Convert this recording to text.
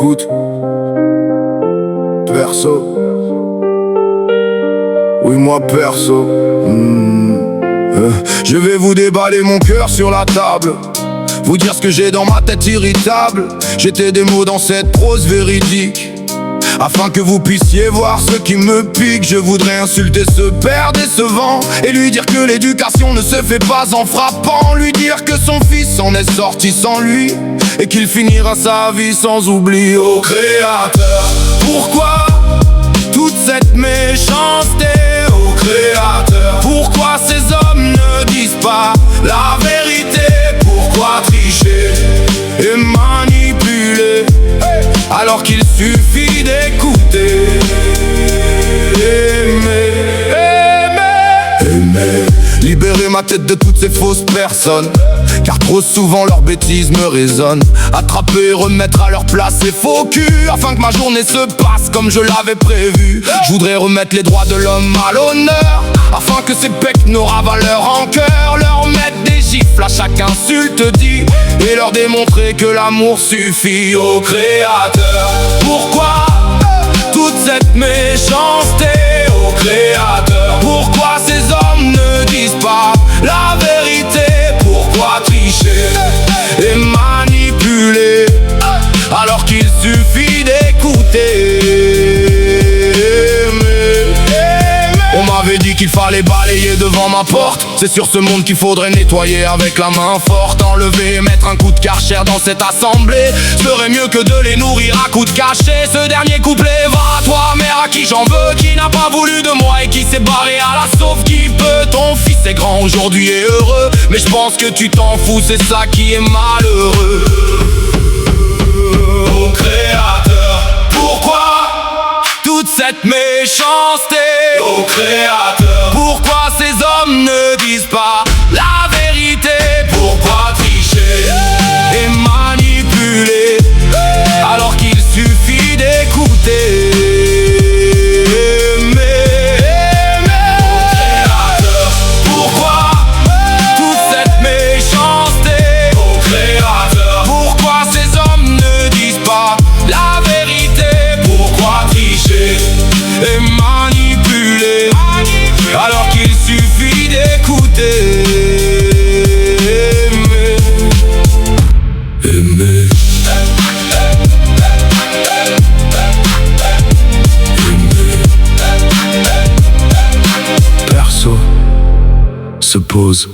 écoute. Perso. Oui, moi perso. Je vais vous déballer mon cœur sur la table, vous dire ce que j'ai dans ma tête irritable. J'étais des mots dans cette prose véridique, afin que vous puissiez voir ce qui me pique. Je voudrais insulter ce père décevant et lui dire que l'éducation ne se fait pas en frappant. Lui dire que son fils en est sorti sans lui et qu'il finira sa vie sans oubli. Ô Créateur, pourquoi toute cette méchanceté? Ô Créateur, pourquoi ces hommes ne disent pas la vérité? Pourquoi tricher et manipuler alors qu'il suffit d'écouter? Aimer. Libérer ma tête de toutes ces fausses personnes, car trop souvent leurs bêtises me résonnent. Attraper et remettre à leur place ces faux culs, afin que ma journée se passe comme je l'avais prévu. Je voudrais remettre les droits de l'homme à l'honneur, afin que ces pecs n'aient valeur en cœur. Leur mettre des gifles à chaque insulte dit et leur démontrer que l'amour suffit. Ô Créateur, pourquoi toute cette méchanceté? Ô Créateur, pourquoi ces hommes ne disent pas la vérité? Pourquoi tricher et manipuler alors qu'il suffit d'écouter? On m'avait dit qu'il fallait balayer devant ma porte. C'est sur ce monde qu'il faudrait nettoyer avec la main forte. Enlever et mettre un coup de Karcher dans cette assemblée serait mieux que de les nourrir à coups de cachet. Ce dernier couplet va à toi, mère, à qui j'en veux, qui n'a pas voulu de moi et qui s'est barré à la sauve. Qui peut? Ton fils est grand aujourd'hui et heureux, mais je pense que tu t'en fous, c'est ça qui est malheureux. Ô Créateur, pourquoi toute cette méchanceté? Ô Créateur, pourquoi ces hommes ne disent pas la vérité? Pourquoi tricher et manipuler alors qu'il suffit d'écouter? Et manipuler alors qu'il suffit d'écouter. Aimer. Perso se pose.